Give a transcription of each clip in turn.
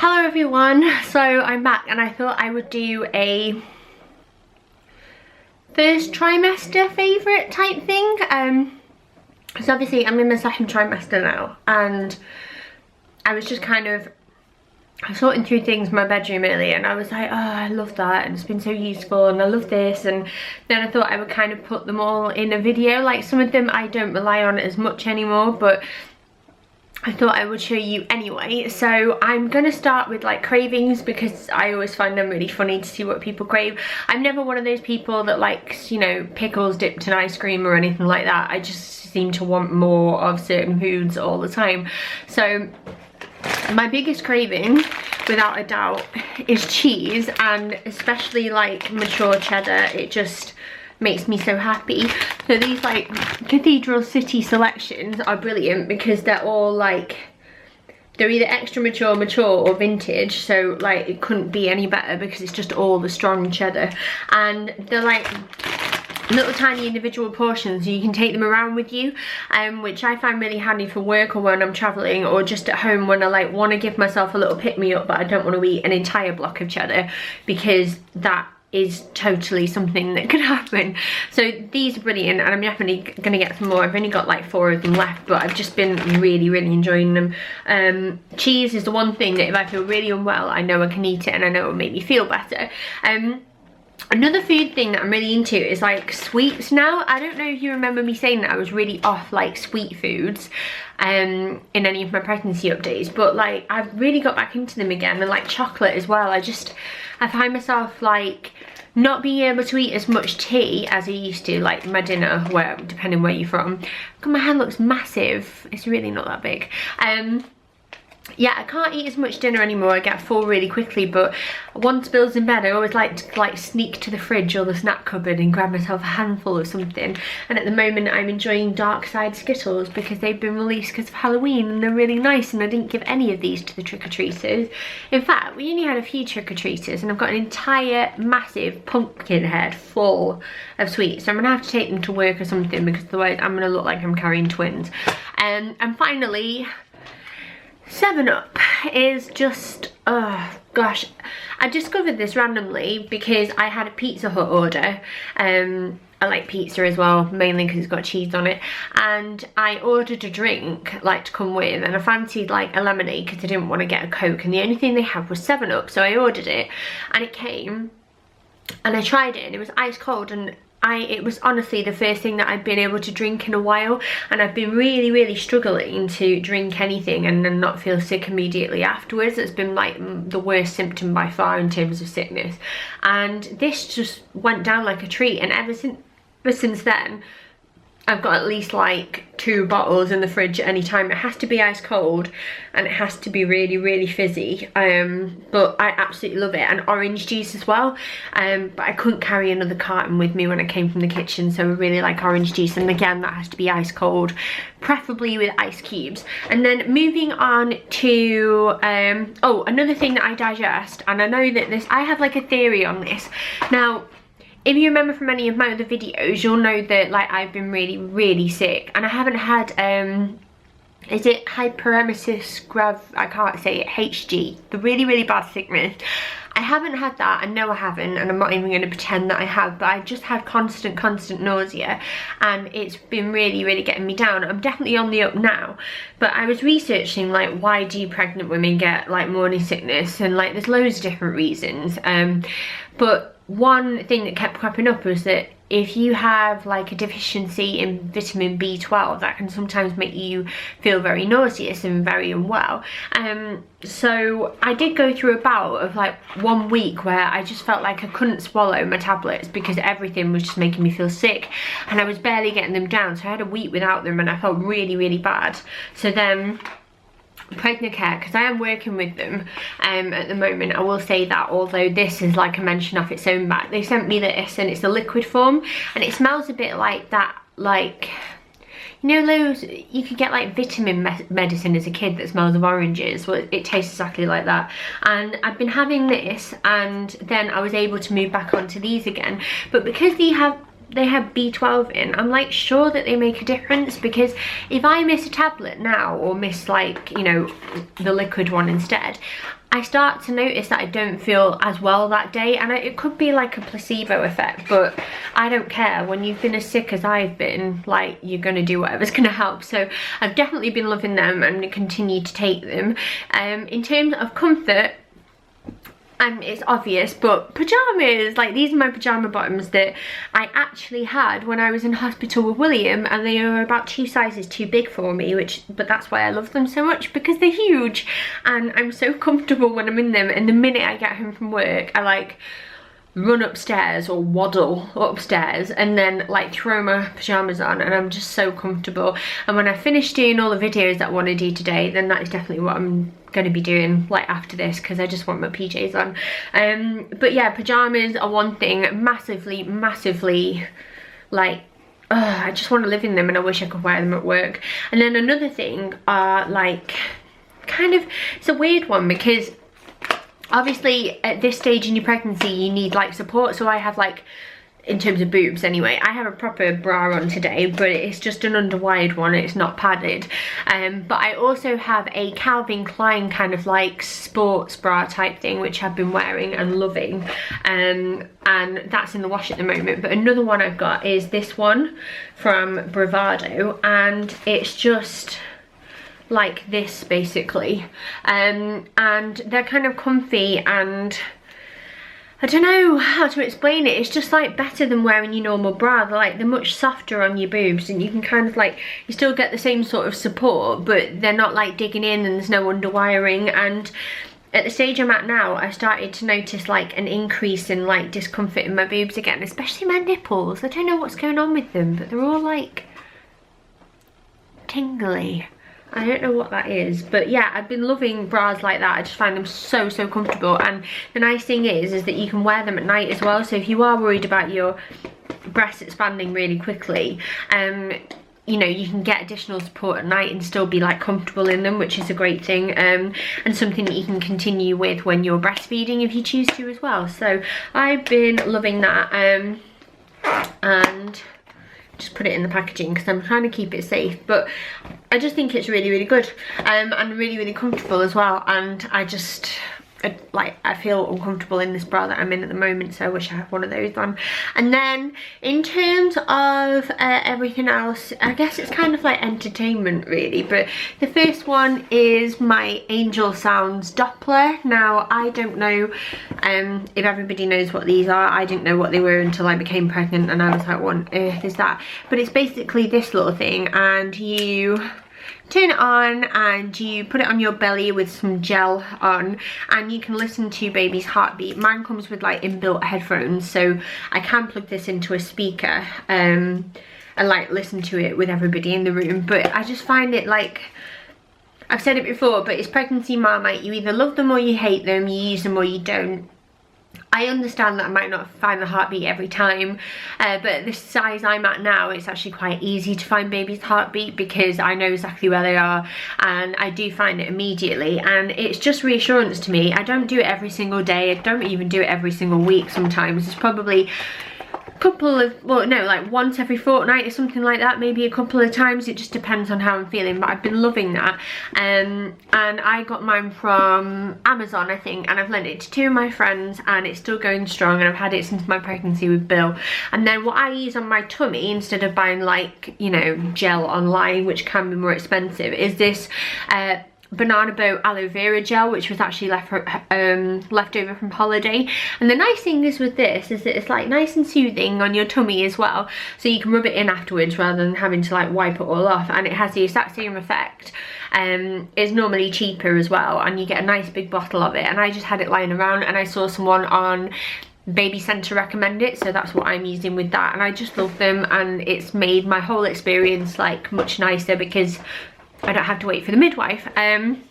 Hello everyone, so I'm back and I thought I would do a first trimester favourite type thing. So obviously I'm in my second trimester now and I was just kind of sorting through things in my bedroom earlier and I was like, oh, I love that and it's been so useful and I love this, and then I thought I would kind of put them all in a video. Like some of them I don't rely on as much anymore, but I thought I would show you anyway. So I'm gonna start with like cravings because I always find them really funny to see what people crave. I'm never one of those people that likes, you know, pickles dipped in ice cream or anything like that. I just seem to want more of certain foods all the time. So my biggest craving, without a doubt, is cheese, and especially like mature cheddar. It just makes me so happy. So these like Cathedral City selections are brilliant because they're all like, they're either extra mature, or vintage, so like it couldn't be any better because it's just all the strong cheddar, and they're like little tiny individual portions so you can take them around with you, which I find really handy for work or when I'm traveling or just at home when I like want to give myself a little pick-me-up but I don't want to eat an entire block of cheddar, because that is totally something that could happen. So these are brilliant and I'm definitely gonna get some more. I've only got like 4 of them left, but I've just been really enjoying them. Cheese is the one thing that if I feel really unwell, I know I can eat it and I know it will make me feel better. Another food thing that I'm really into is like sweets now. I don't know if you remember me saying that I was really off like sweet foods in any of my pregnancy updates, but like I've really got back into them again, and like chocolate as well. I find myself like not being able to eat as much tea as I used to, like my dinner, where depending where you're from. God, my hand looks massive. It's really not that big. Yeah, I can't eat as much dinner anymore. I get full really quickly, but once Bill's in bed I always like to like sneak to the fridge or the snack cupboard and grab myself a handful of something. And at the moment I'm enjoying Dark Side Skittles because they've been released because of Halloween and they're really nice, and I didn't give any of these to the trick-or-treaters. In fact, we only had a few trick-or-treaters and I've got an entire massive pumpkin head full of sweets, so I'm gonna have to take them to work or something because otherwise I'm gonna look like I'm carrying twins. And finally, 7-Up is just, oh gosh, I discovered this randomly because I had a Pizza Hut order. I like pizza as well, mainly because it's got cheese on it, and I ordered a drink like to come with, and I fancied like a lemonade because I didn't want to get a Coke, and the only thing they had was 7-Up, so I ordered it and it came and I tried it and it was ice cold, and it was honestly the first thing that I've been able to drink in a while, and I've been really struggling to drink anything and then not feel sick immediately afterwards. It's been like the worst symptom by far in terms of sickness, and this just went down like a treat, and ever since then I've got at least like 2 bottles in the fridge at any time. It has to be ice cold and it has to be really fizzy, but I absolutely love it. And orange juice as well, but I couldn't carry another carton with me when I came from the kitchen, so I really like orange juice, and again that has to be ice cold, preferably with ice cubes. And then moving on to oh, another thing that I digest, and I know that I have like a theory on this. Now, if you remember from any of my other videos, you'll know that like I've been really sick, and I haven't had is it hyperemesis grav, I can't say it, HG, the really bad sickness. I haven't had that, and no I haven't, and I'm not even going to pretend that I have, but I've just had constant nausea, and it's been really getting me down. I'm definitely on the up now, but I was researching like why do pregnant women get like morning sickness, and like there's loads of different reasons, but one thing that kept cropping up was that if you have like a deficiency in vitamin B12, that can sometimes make you feel very nauseous and very unwell. So I did go through a bout of like 1 week where I just felt like I couldn't swallow my tablets because everything was just making me feel sick, and I was barely getting them down. So I had a week without them and I felt really bad. So then Pregnacare, because I am working with them at the moment, I will say that, although this is like a mention of its own back, they sent me this and it's a liquid form and it smells a bit like that, like, you know those, you could get like vitamin medicine as a kid that smells of oranges. Well, it tastes exactly like that, and I've been having this, and then I was able to move back onto these again, but because they have B12 in, I'm like sure that they make a difference, because if I miss a tablet now or miss like, you know, the liquid one instead, I start to notice that I don't feel as well that day, and it could be like a placebo effect, but I don't care. When you've been as sick as I've been, like, you're gonna do whatever's gonna help. So I've definitely been loving them. I'm gonna continue to take them. In terms of comfort, it's obvious, but pajamas, like these are my pajama bottoms that I actually had when I was in hospital with William, and they are about 2 sizes too big for me, but that's why I love them so much, because they're huge and I'm so comfortable when I'm in them. And the minute I get home from work, I like run upstairs or waddle upstairs and then like throw my pajamas on, and I'm just so comfortable. And when I finish doing all the videos that I want to do today, then that is definitely what I'm going to be doing like after this, because I just want my PJs on. But yeah, pajamas are one thing, massively like I just want to live in them, and I wish I could wear them at work. And then another thing are like kind of, it's a weird one, because obviously at this stage in your pregnancy you need like support. So I have like, in terms of boobs anyway, I have a proper bra on today, but it's just an underwired one, it's not padded. But I also have a Calvin Klein kind of like sports bra type thing, which I've been wearing and loving, and that's in the wash at the moment. But another one I've got is this one from Bravado, and it's just like this basically, and they're kind of comfy, and I don't know how to explain it. It's just like better than wearing your normal bra. They're much softer on your boobs, and you can kind of like, you still get the same sort of support, but they're not like digging in, and there's no underwiring. And at the stage I'm at now, I started to notice like an increase in like discomfort in my boobs again, especially my nipples. I don't know what's going on with them, but they're all like tingly. I don't know what that is, but yeah, I've been loving bras like that. I just find them so comfortable. And the nice thing is that you can wear them at night as well. So if you are worried about your breasts expanding really quickly, you know, you can get additional support at night and still be like comfortable in them, which is a great thing, and something that you can continue with when you're breastfeeding if you choose to as well. So I've been loving that, and just put it in the packaging because I'm trying to keep it safe, but I just think it's really good, and really comfortable as well. And I feel uncomfortable in this bra that I'm in at the moment, so I wish I had one of those on. And then in terms of everything else, I guess it's kind of like entertainment really, but the first one is my Angel Sounds Doppler. Now I don't know if everybody knows what these are. I didn't know what they were until I became pregnant, and I was like, what on earth is that? But it's basically this little thing, and you turn it on and you put it on your belly with some gel on, and you can listen to baby's heartbeat. Mine comes with like inbuilt headphones, so I can plug this into a speaker and like listen to it with everybody in the room. But I just find it, like I've said it before, but it's pregnancy Marmite. You either love them or you hate them, you use them or you don't. I understand that I might not find the heartbeat every time, but at the size I'm at now, it's actually quite easy to find baby's heartbeat because I know exactly where they are, and I do find it immediately, and it's just reassurance to me. I don't do it every single day, I don't even do it every single week. Sometimes it's probably couple of, well no, like once every fortnight or something like that, maybe a couple of times. It just depends on how I'm feeling, but I've been loving that. And I got mine from Amazon, I think, and I've lent it to 2 of my friends, and it's still going strong, and I've had it since my pregnancy with Bill. And then what I use on my tummy, instead of buying like, you know, gel online, which can be more expensive, is this Banana Boat aloe vera gel, which was actually left over from holiday. And the nice thing is with this is that it's like nice and soothing on your tummy as well, so you can rub it in afterwards rather than having to like wipe it all off, and it has the exact same effect. It's normally cheaper as well, and you get a nice big bottle of it. And I just had it lying around, and I saw someone on Baby Centre recommend it, so that's what I'm using with that, and I just love them, and it's made my whole experience like much nicer because I don't have to wait for the midwife. And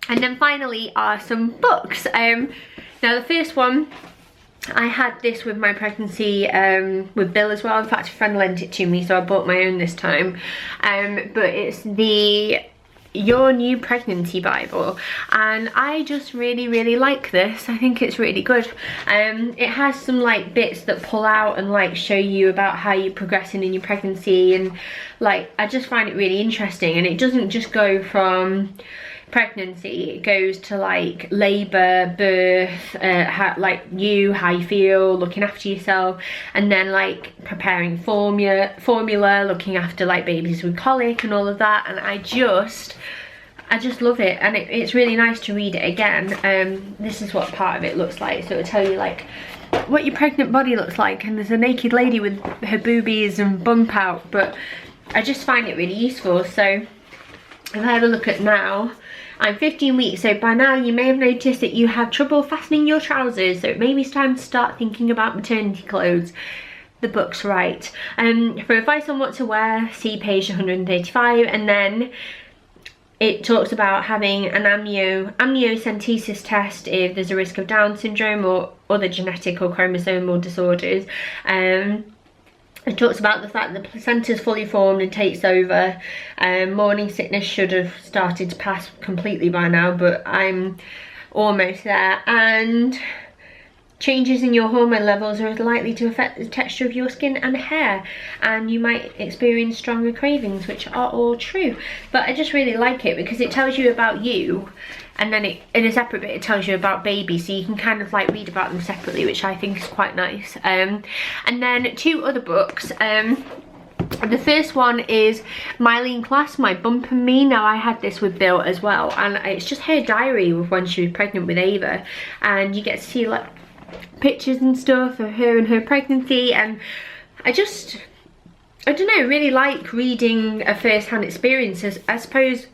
then finally are some books. Now the first one, I had this with my pregnancy with Bill as well. In fact, a friend lent it to me, so I bought my own this time. But it's the Your New Pregnancy Bible, and I just really like this. I think it's really good. It has some like bits that pull out and like show you about how you're progressing in your pregnancy, and like I just find it really interesting. And it doesn't just go from pregnancy. It goes to like labour, birth, how you feel, looking after yourself, and then like preparing formula, looking after like babies with colic and all of that. And I just love it, and it's really nice to read it again. This is what part of it looks like, so it'll tell you like what your pregnant body looks like, and there's a naked lady with her boobies and bump out, but I just find it really useful. So if I have a look at now, I'm 15 weeks, so by now you may have noticed that you have trouble fastening your trousers, so maybe it's time to start thinking about maternity clothes. The book's right. For advice on what to wear, see page 135, and then it talks about having an amniocentesis test if there's a risk of Down syndrome or other genetic or chromosomal disorders. It talks about the fact that the placenta is fully formed and takes over. Morning sickness should have started to pass completely by now, but I'm almost there. And changes in your hormone levels are likely to affect the texture of your skin and hair, and you might experience stronger cravings, which are all true. But I just really like it because it tells you about you, and then in a separate bit it tells you about babies, so you can kind of like read about them separately, which I think is quite nice. And then two other books. The first one is Mylene Class, My Bump and Me. Now I had this with Bill as well, and it's just her diary of when she was pregnant with Ava, and you get to see like pictures and stuff of her and her pregnancy. And I don't know, really like reading a first-hand experience. I suppose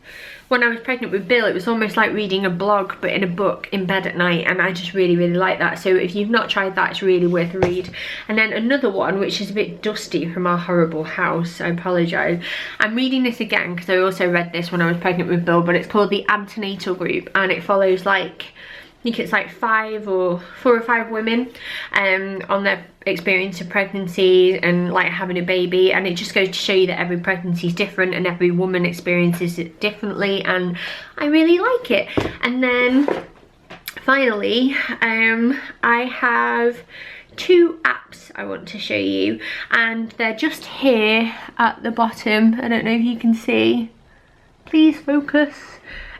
when I was pregnant with Bill, it was almost like reading a blog but in a book in bed at night, and I just really like that. So if you've not tried that, it's really worth a read. And then another one which is a bit dusty from our horrible house, I apologise. I'm reading this again because I also read this when I was pregnant with Bill, but it's called The Antenatal Group, and it follows like, I think it's like 4 or 5 women on their experience of pregnancy and like having a baby, and it just goes to show you that every pregnancy is different and every woman experiences it differently, and I really like it. And then finally, I have 2 apps I want to show you, and they're just here at the bottom. I don't know if you can see. Please focus.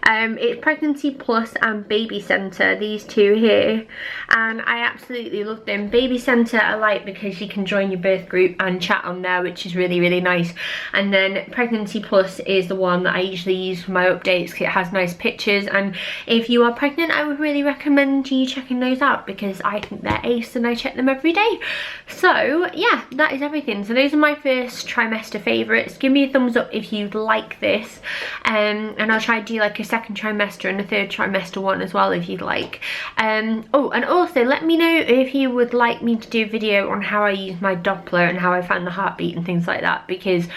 It's Pregnancy Plus and Baby Centre, these two here, and I absolutely love them. Baby Centre I like because you can join your birth group and chat on there, which is really nice. And then Pregnancy Plus is the one that I usually use for my updates because it has nice pictures, and if you are pregnant I would really recommend you checking those out because I think they're ace and I check them every day. So yeah, that is everything. So those are my first trimester favourites. Give me a thumbs up if you'd like this, and I'll try to do like a second trimester and a third trimester one as well if you'd like. Oh, and also let me know if you would like me to do a video on how I use my Doppler and how I find the heartbeat and things like that, because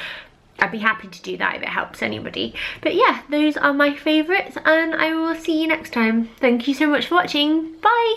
I'd be happy to do that if it helps anybody. But yeah, those are my favourites, and I will see you next time. Thank you so much for watching. Bye!